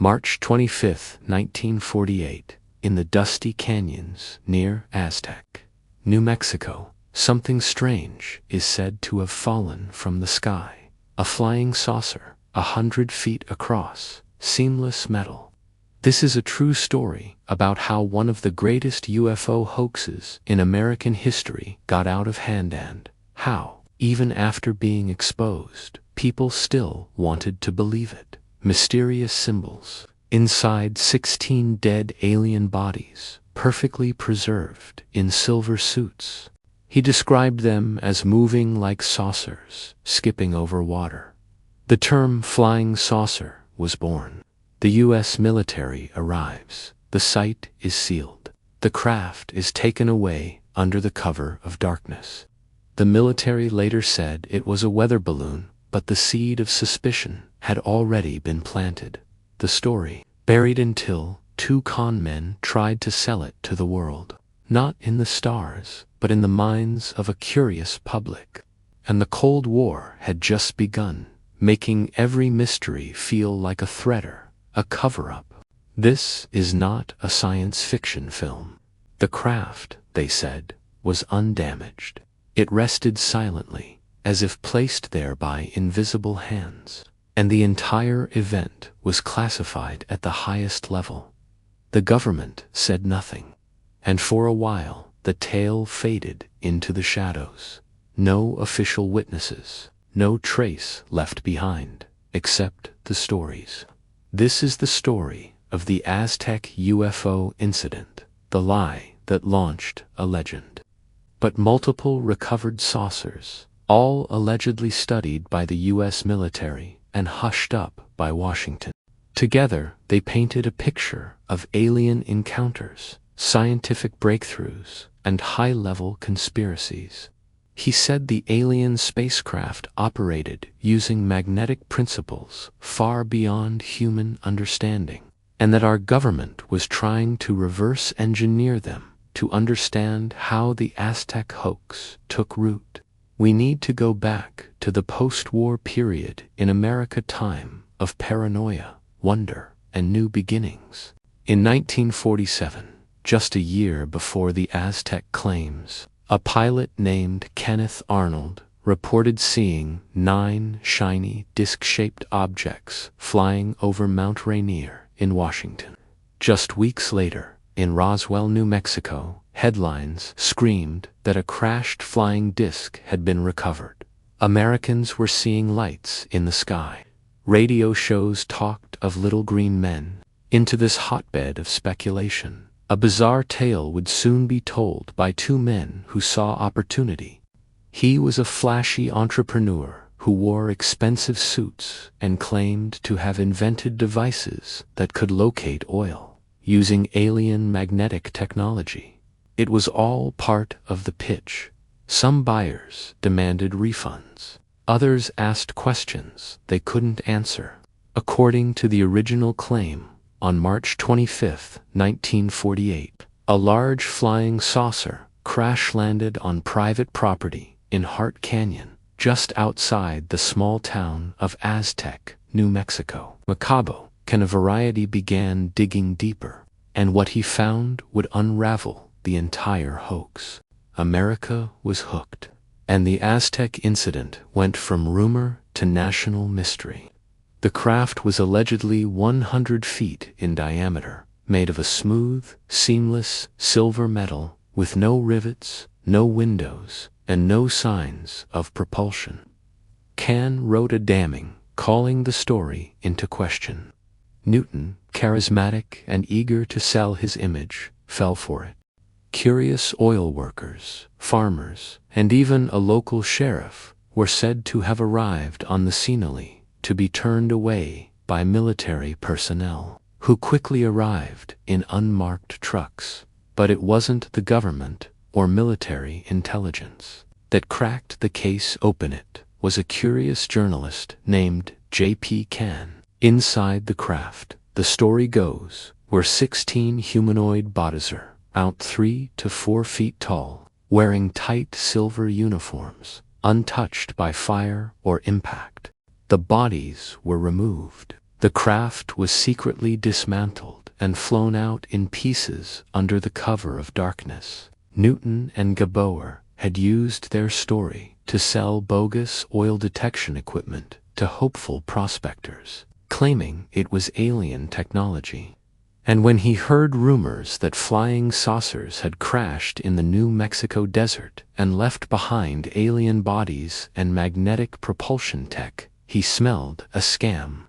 March 25, 1948, in the dusty canyons near Aztec, New Mexico, something strange is said to have fallen from the sky. A flying saucer, 100 feet across, seamless metal. This is a true story about how one of the greatest UFO hoaxes in American history got out of hand and how, even after being exposed, people still wanted to believe it. Mysterious symbols. Inside 16 dead alien bodies, perfectly preserved in silver suits. He described them as moving like saucers, skipping over water. The term flying saucer was born. The U.S. military arrives. The site is sealed. The craft is taken away under the cover of darkness. The military later said it was a weather balloon, but the seed of suspicion had already been planted. The story, buried until 2 con men tried to sell it to the world. Not in the stars, but in the minds of a curious public. And the Cold War had just begun, making every mystery feel like a threader, a cover-up. This is not a science fiction film. The craft, they said, was undamaged. It rested silently, as if placed there by invisible hands. And the entire event was classified at the highest level. The government said nothing. And for a while, the tale faded into the shadows. No official witnesses, no trace left behind, except the stories. This is the story of the Aztec UFO Incident, the lie that launched a legend. But multiple recovered saucers, all allegedly studied by the U.S. military and hushed up by Washington. Together, they painted a picture of alien encounters, scientific breakthroughs, and high-level conspiracies. He said the alien spacecraft operated using magnetic principles far beyond human understanding, and that our government was trying to reverse engineer them to understand how the Aztec hoax took root. We need to go back to the post-war period in America, time of paranoia, wonder, and new beginnings. In 1947, just a year before the Aztec claims, a pilot named Kenneth Arnold reported seeing 9 shiny disc-shaped objects flying over Mount Rainier in Washington. Just weeks later, in Roswell, New Mexico, headlines screamed that a crashed flying disc had been recovered. Americans were seeing lights in the sky. Radio shows talked of little green men. Into this hotbed of speculation, a bizarre tale would soon be told by 2 men who saw opportunity. He was a flashy entrepreneur who wore expensive suits and claimed to have invented devices that could locate oil, using alien magnetic technology. It was all part of the pitch. Some buyers demanded refunds. Others asked questions they couldn't answer. According to the original claim, on March 25, 1948, a large flying saucer crash-landed on private property in Hart Canyon, just outside the small town of Aztec, New Mexico. Macabre, a variety began digging deeper, and what he found would unravel the entire hoax. America was hooked, and the Aztec incident went from rumor to national mystery. The craft was allegedly 100 feet in diameter, made of a smooth, seamless silver metal with no rivets, no windows, and no signs of propulsion. Can wrote a damning, calling the story into question. Newton, charismatic and eager to sell his image, fell for it. Curious oil workers, farmers, and even a local sheriff were said to have arrived on the scene to be turned away by military personnel, who quickly arrived in unmarked trucks. But it wasn't the government or military intelligence that cracked the case open. It was a curious journalist named J.P. Can. Inside the craft, the story goes, were 16 humanoid bodies, about 3 to 4 feet tall, wearing tight silver uniforms, untouched by fire or impact. The bodies were removed, The craft was secretly dismantled and flown out in pieces under the cover of darkness. Newton and Gebauer had used their story to sell bogus oil detection equipment to hopeful prospectors, claiming it was alien technology. And when he heard rumors that flying saucers had crashed in the New Mexico desert and left behind alien bodies and magnetic propulsion tech, he smelled a scam.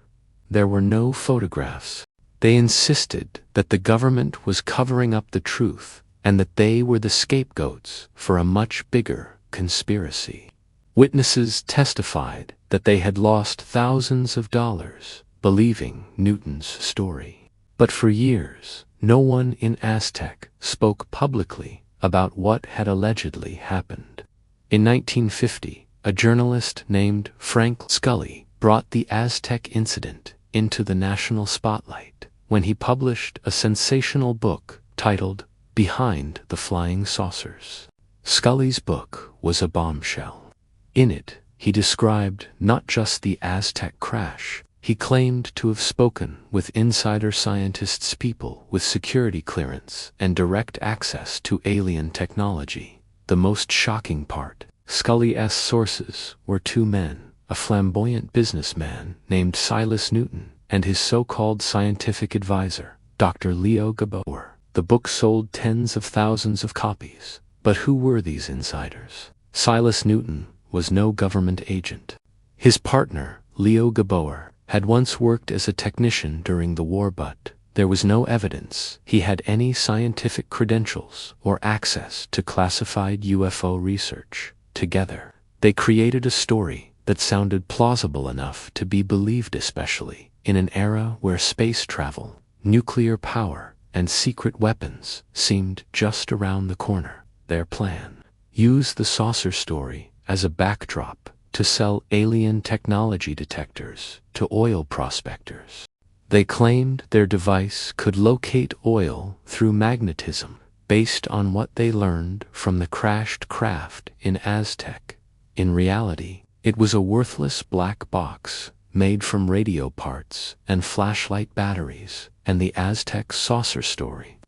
There were no photographs. They insisted that the government was covering up the truth and that they were the scapegoats for a much bigger conspiracy. Witnesses testified that they had lost thousands of dollars believing Newton's story. But for years, no one in Aztec spoke publicly about what had allegedly happened. In 1950, a journalist named Frank Scully brought the Aztec incident into the national spotlight when he published a sensational book titled Behind the Flying Saucers. Scully's book was a bombshell. In it, he described not just the Aztec crash. He claimed to have spoken with insider scientists, people with security clearance and direct access to alien technology. The most shocking part, Scully's sources were two men, a flamboyant businessman named Silas Newton and his so-called scientific advisor, Dr. Leo Gebauer. The book sold tens of thousands of copies. But who were these insiders? Silas Newton was no government agent. His partner, Leo Gebauer, had once worked as a technician during the war, but there was no evidence he had any scientific credentials or access to classified UFO research. Together, they created a story that sounded plausible enough to be believed, especially in an era where space travel, nuclear power, and secret weapons seemed just around the corner. Their plan: use the saucer story as a backdrop to sell alien technology detectors to oil prospectors. They claimed their device could locate oil through magnetism based on what they learned from the crashed craft in Aztec. In reality, it was a worthless black box made from radio parts and flashlight batteries, and the Aztec saucer story.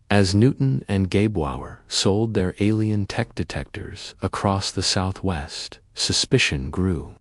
As Newton and Gebauer sold their alien tech detectors across the Southwest, suspicion grew.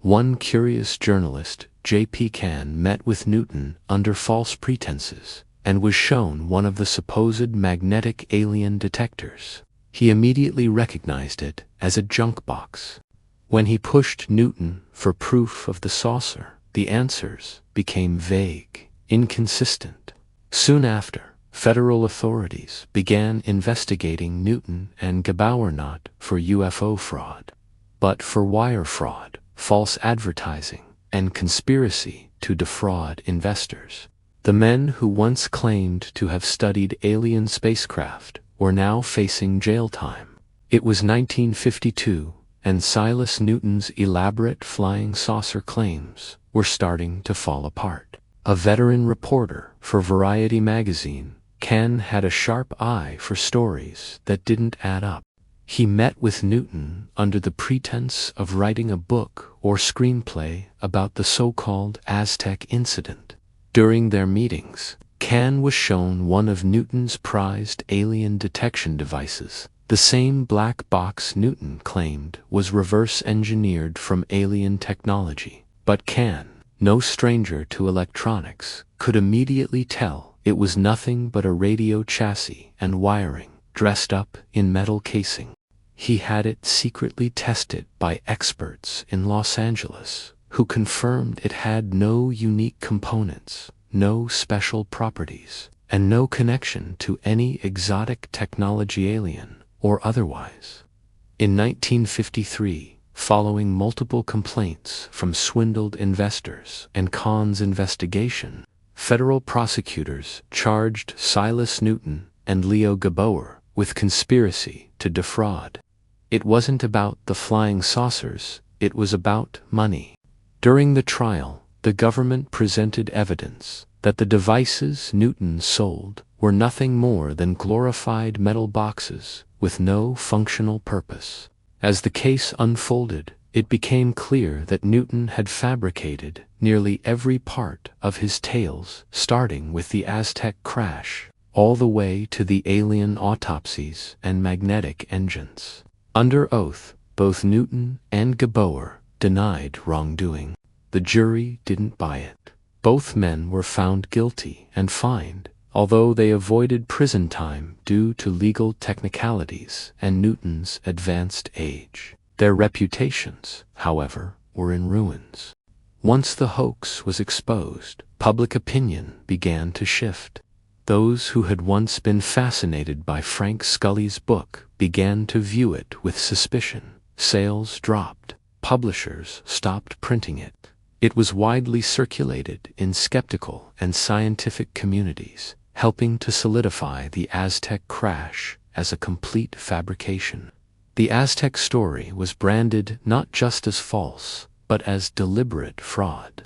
One curious journalist, J.P. Can, met with Newton under false pretenses and was shown one of the supposed magnetic alien detectors. He immediately recognized it as a junk box. When he pushed Newton for proof of the saucer, the answers became vague, inconsistent. Soon after, federal authorities began investigating Newton and Gebauer not for UFO fraud, but for wire fraud, false advertising, and conspiracy to defraud investors. The men who once claimed to have studied alien spacecraft were now facing jail time. It was 1952, and Silas Newton's elaborate flying saucer claims were starting to fall apart. A veteran reporter for Variety magazine, Ken had a sharp eye for stories that didn't add up. He met with Newton under the pretense of writing a book or screenplay about the so-called Aztec incident. During their meetings, Ken was shown one of Newton's prized alien detection devices, the same black box Newton claimed was reverse-engineered from alien technology. But Ken, no stranger to electronics, could immediately tell it was nothing but a radio chassis and wiring, dressed up in metal casing. He had it secretly tested by experts in Los Angeles, who confirmed it had no unique components, no special properties, and no connection to any exotic technology, alien or otherwise. In 1953, following multiple complaints from swindled investors and Kahn's investigation, federal prosecutors charged Silas Newton and Leo Gebauer with conspiracy to defraud. It wasn't about the flying saucers, it was about money. During the trial, the government presented evidence that the devices Newton sold were nothing more than glorified metal boxes with no functional purpose. As the case unfolded, it became clear that Newton had fabricated nearly every part of his tales, starting with the Aztec crash, all the way to the alien autopsies and magnetic engines. Under oath, both Newton and Gebauer denied wrongdoing. The jury didn't buy it. Both men were found guilty and fined, although they avoided prison time due to legal technicalities and Newton's advanced age. Their reputations, however, were in ruins. Once the hoax was exposed, public opinion began to shift. Those who had once been fascinated by Frank Scully's book began to view it with suspicion. Sales dropped. Publishers stopped printing it. It was widely circulated in skeptical and scientific communities, helping to solidify the Aztec crash as a complete fabrication. The Aztec story was branded not just as false, but as deliberate fraud.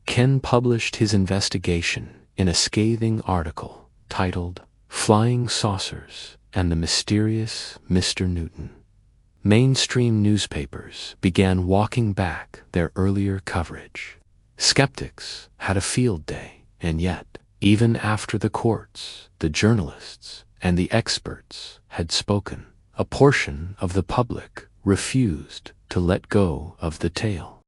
Ken published his investigation in a scathing article titled "Flying Saucers and the Mysterious Mr. Newton." Mainstream newspapers began walking back their earlier coverage. Skeptics had a field day, and yet, even after the courts, the journalists, and the experts had spoken, a portion of the public refused to let go of the tale.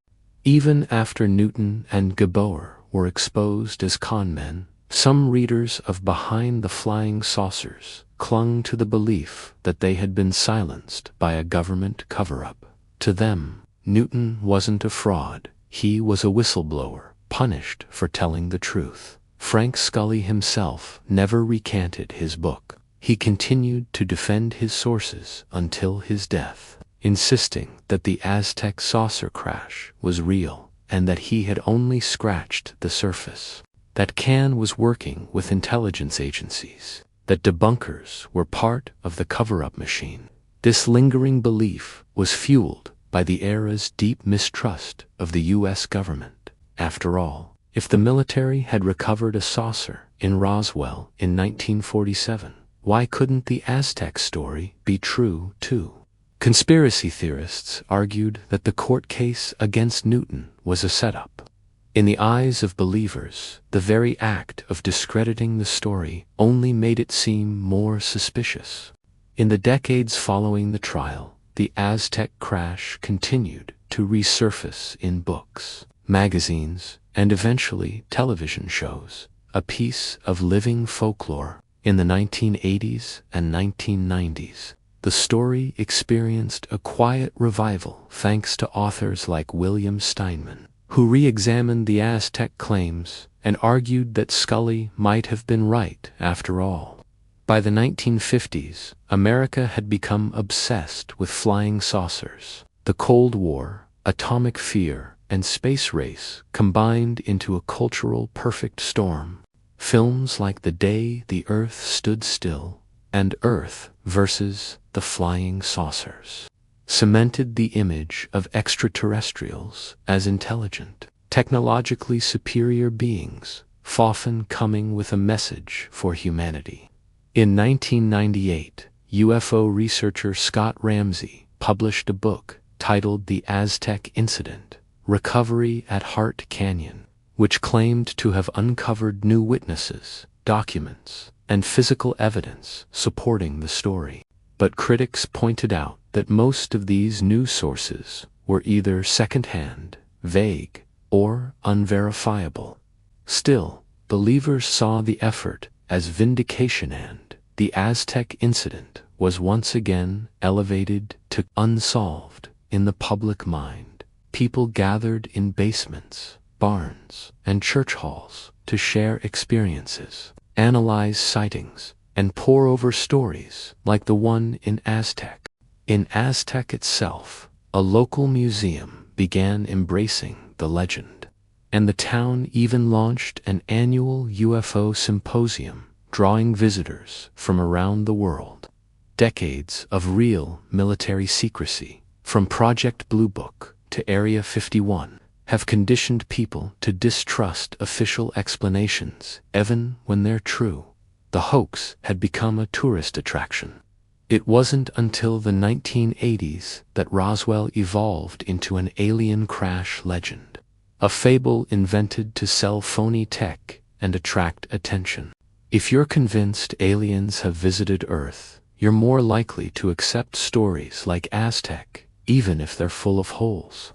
Even after Newton and Gebauer were exposed as con men, some readers of Behind the Flying Saucers clung to the belief that they had been silenced by a government cover-up. To them, Newton wasn't a fraud, he was a whistleblower, punished for telling the truth. Frank Scully himself never recanted his book. He continued to defend his sources until his death, insisting that the Aztec saucer crash was real and that he had only scratched the surface. That Can was working with intelligence agencies, that debunkers were part of the cover-up machine. This lingering belief was fueled by the era's deep mistrust of the U.S. government. After all, if the military had recovered a saucer in Roswell in 1947, why couldn't the Aztec story be true too? Conspiracy theorists argued that the court case against Newton was a setup. In the eyes of believers, the very act of discrediting the story only made it seem more suspicious. In the decades following the trial, the Aztec crash continued to resurface in books, magazines, and eventually television shows, a piece of living folklore. In the 1980s and 1990s, the story experienced a quiet revival thanks to authors like William Steinman, who re-examined the Aztec claims and argued that Scully might have been right after all. By the 1950s, America had become obsessed with flying saucers. The Cold War, atomic fear, and space race combined into a cultural perfect storm. Films like The Day the Earth Stood Still and Earth versus the Flying Saucers cemented the image of extraterrestrials as intelligent, technologically superior beings, often coming with a message for humanity. In 1998, UFO researcher Scott Ramsey published a book titled The Aztec Incident: Recovery at Heart Canyon, which claimed to have uncovered new witnesses, documents, and physical evidence supporting the story. But critics pointed out that most of these new sources were either second-hand, vague, or unverifiable. Still, believers saw the effort as vindication, and the Aztec incident was once again elevated to unsolved in the public mind. People gathered in basements, barns, and church halls to share experiences, analyze sightings, and pore over stories like the one in Aztec. In Aztec itself, a local museum began embracing the legend, and the town even launched an annual UFO symposium, drawing visitors from around the world. Decades of real military secrecy, from Project Blue Book to Area 51, have conditioned people to distrust official explanations, even when they're true. The hoax had become a tourist attraction. It wasn't until the 1980s that Roswell evolved into an alien crash legend. a fable invented to sell phony tech and attract attention. If you're convinced aliens have visited Earth, you're more likely to accept stories like Aztec, even if they're full of holes.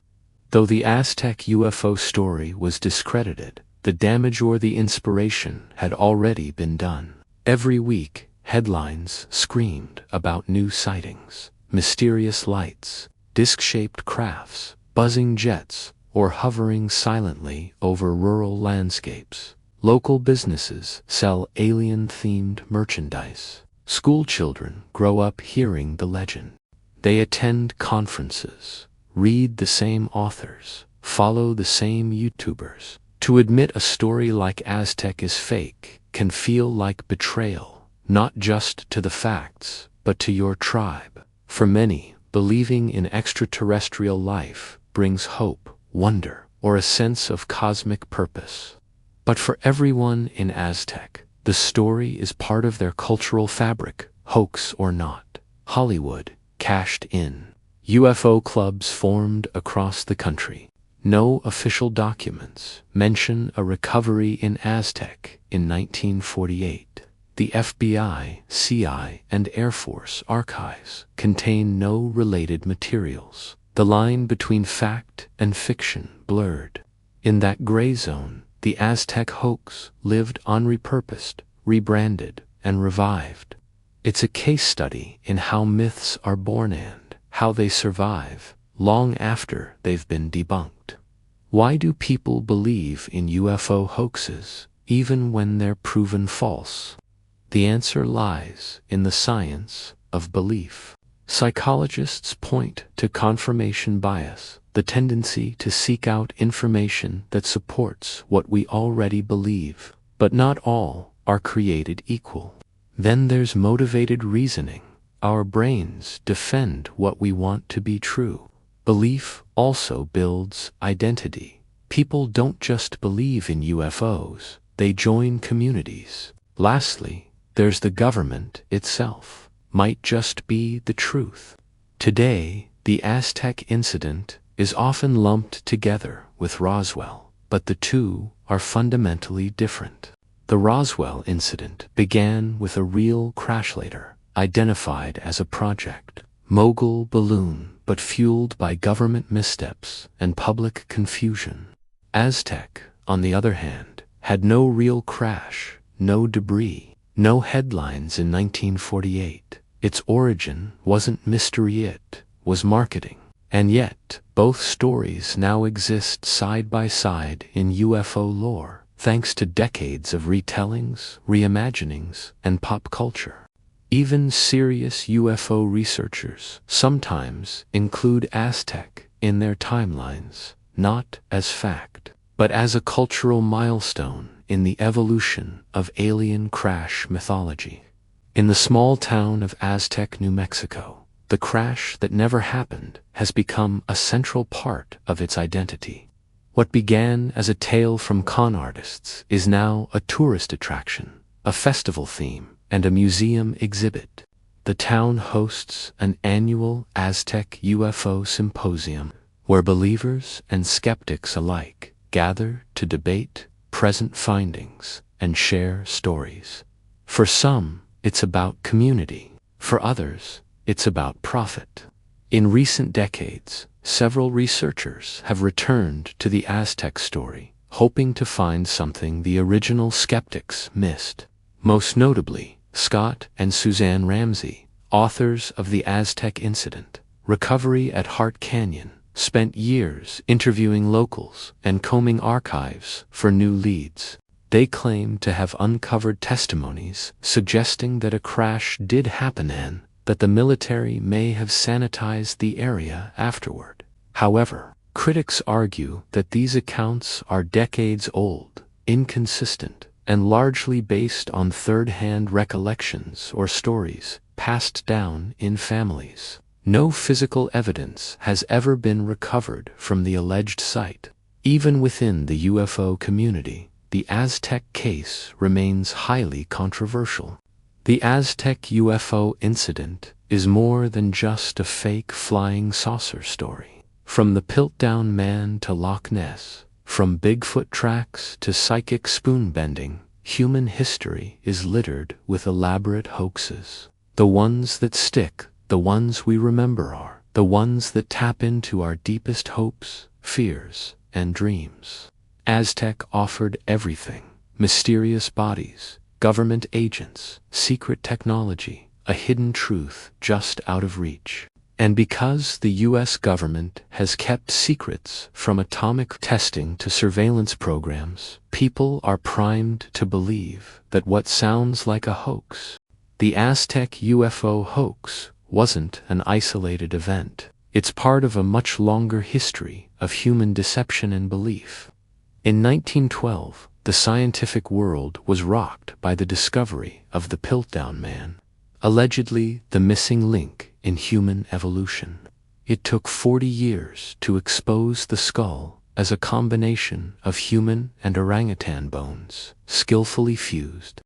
Though the Aztec UFO story was discredited, the damage or the inspiration had already been done. Every week, headlines screamed about new sightings, mysterious lights, disc-shaped crafts, buzzing jets, or hovering silently over rural landscapes. Local businesses sell alien-themed merchandise. School children grow up hearing the legend. They attend conferences, read the same authors, follow the same YouTubers. To admit a story like Aztec is fake can feel like betrayal, not just to the facts, but to your tribe. For many, believing in extraterrestrial life brings hope, wonder, or a sense of cosmic purpose. But for everyone in Aztec, the story is part of their cultural fabric, hoax or not. Hollywood cashed in. UFO clubs formed across the country. No official documents mention a recovery in Aztec in 1948. The FBI, CIA, and Air Force archives contain no related materials. The line between fact and fiction blurred. In that gray zone, the Aztec hoax lived on, repurposed, rebranded, and revived. It's a case study in how myths are born and how they survive long after they've been debunked. Why do people believe in UFO hoaxes even when they're proven false? The answer lies in the science of belief. Psychologists point to confirmation bias, the tendency to seek out information that supports what we already believe. But not all are created equal. Then there's motivated reasoning. Our brains defend what we want to be true. Belief also builds identity. People don't just believe in UFOs, they join communities. Lastly, there's the government itself. Might just be the truth. Today, the Aztec incident is often lumped together with Roswell, but the two are fundamentally different. The Roswell incident began with a real crash later, identified as a Project Mogul balloon, but fueled by government missteps and public confusion. Aztec, on the other hand, had no real crash, no debris, no headlines in 1948. Its origin wasn't mystery, it was marketing. And yet, both stories now exist side by side in UFO lore, thanks to decades of retellings, reimaginings, and pop culture. Even serious UFO researchers sometimes include Aztec in their timelines, not as fact, but as a cultural milestone in the evolution of alien crash mythology. In the small town of Aztec, New Mexico, the crash that never happened has become a central part of its identity. What began as a tale from con artists is now a tourist attraction, a festival theme, and a museum exhibit. The town hosts an annual Aztec UFO symposium where believers and skeptics alike gather to debate present findings and share stories. For some, it's about community. For others, it's about profit. In recent decades, several researchers have returned to the Aztec story, hoping to find something the original skeptics missed. Most notably, Scott and Suzanne Ramsey, authors of The Aztec Incident, Recovery at Heart Canyon, spent years interviewing locals and combing archives for new leads. They claim to have uncovered testimonies suggesting that a crash did happen and that the military may have sanitized the area afterward. However, critics argue that these accounts are decades old, inconsistent, and largely based on third-hand recollections or stories passed down in families. No physical evidence has ever been recovered from the alleged site. Even within the UFO community, the Aztec case remains highly controversial. The Aztec UFO incident is more than just a fake flying saucer story. From the Piltdown Man to Loch Ness, From Bigfoot tracks to psychic spoon-bending, human history is littered with elaborate hoaxes. The ones that stick, the ones we remember are the ones that tap into our deepest hopes, fears, and dreams. Aztec offered everything: mysterious bodies, government agents, secret technology, a hidden truth just out of reach. And because the U.S. government has kept secrets from atomic testing to surveillance programs, people are primed to believe that what sounds like a hoax, the Aztec UFO hoax, wasn't an isolated event. It's part of a much longer history of human deception and belief. In 1912, the scientific world was rocked by the discovery of the Piltdown Man, allegedly the missing link in human evolution. It took 40 years to expose the skull as a combination of human and orangutan bones, skillfully fused.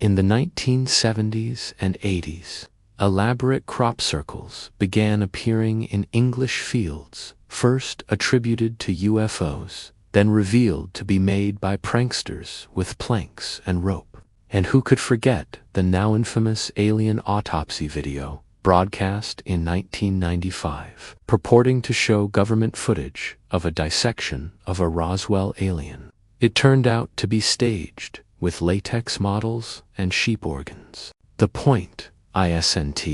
In the 1970s and 80s, elaborate crop circles began appearing in English fields, first attributed to UFOs, then revealed to be made by pranksters with planks and rope. And who could forget the now infamous alien autopsy video, broadcast in 1995, purporting to show government footage of a dissection of a Roswell alien. It turned out to be staged, with latex models and sheep organs. The point, isn't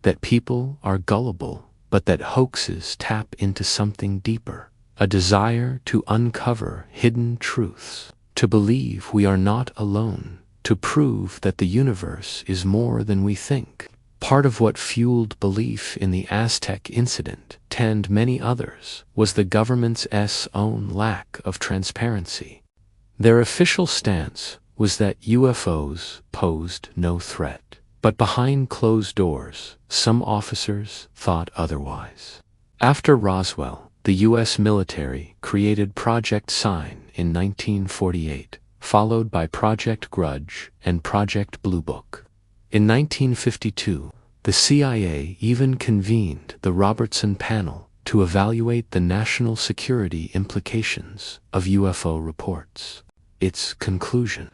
that people are gullible, but that hoaxes tap into something deeper, a desire to uncover hidden truths, to believe we are not alone, to prove that the universe is more than we think. Part of what fueled belief in the Aztec incident, and many others, was the government's own lack of transparency. Their official stance was that UFOs posed no threat. But behind closed doors, some officers thought otherwise. After Roswell, the U.S. military created Project Sign in 1948, followed by Project Grudge and Project Blue Book. In 1952, the CIA even convened the Robertson Panel to evaluate the national security implications of UFO reports. Its conclusion: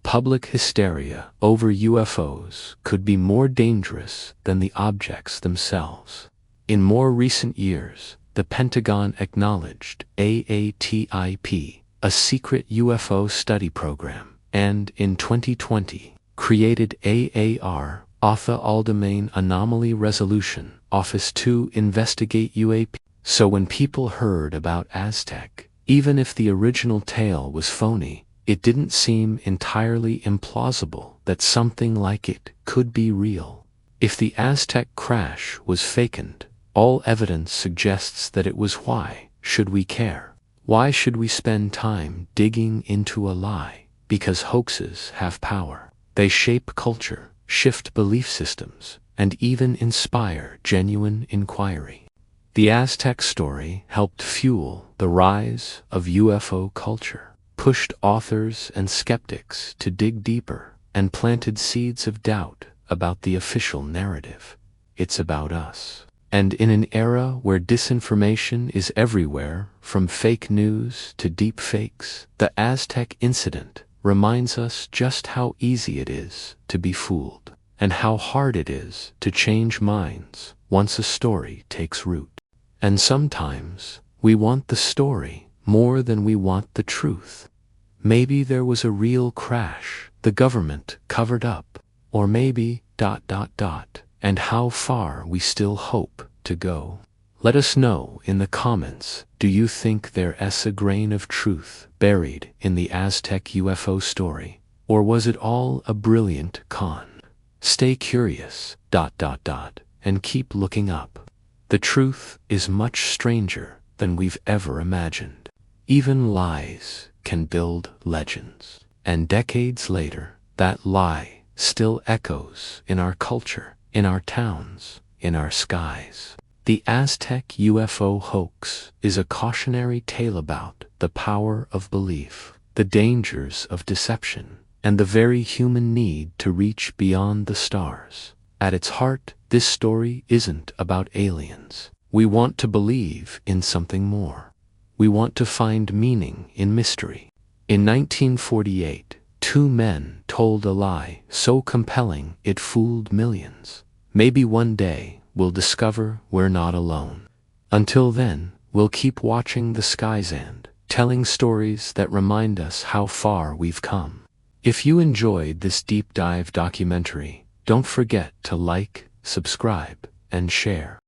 public hysteria over UFOs could be more dangerous than the objects themselves. In more recent years, the Pentagon acknowledged AATIP, a secret UFO study program, and in 2020, created AAR, Alpha All-Domain Anomaly Resolution Office to investigate UAP. So when people heard about Aztec, even if the original tale was phony, it didn't seem entirely implausible that something like it could be real. If the Aztec crash was fakened, all evidence suggests that it was. Why should we care? Why should we spend time digging into a lie? Because hoaxes have power. They shape culture, shift belief systems, and even inspire genuine inquiry. The Aztec story helped fuel the rise of UFO culture, pushed authors and skeptics to dig deeper, and planted seeds of doubt about the official narrative. It's about us. And in an era where disinformation is everywhere, from fake news to deep fakes, the Aztec incident reminds us just how easy it is to be fooled, and how hard it is to change minds once a story takes root. And sometimes we want the story more than we want the truth. Maybe there was a real crash the government covered up, or maybe ... and how far we still hope to go. Let us know in the comments, do you think there's a grain of truth buried in the Aztec UFO story, or was it all a brilliant con? Stay curious ... and keep looking up. The truth is much stranger than we've ever imagined. Even lies can build legends. And decades later, that lie still echoes in our culture, in our towns, in our skies. The Aztec UFO hoax is a cautionary tale about the power of belief, the dangers of deception, and the very human need to reach beyond the stars. At its heart, this story isn't about aliens. We want to believe in something more. We want to find meaning in mystery. In 1948, two men told a lie so compelling it fooled millions. Maybe one day we'll discover we're not alone. Until then, we'll keep watching the skies and telling stories that remind us how far we've come. If you enjoyed this deep dive documentary, don't forget to like, subscribe, and share.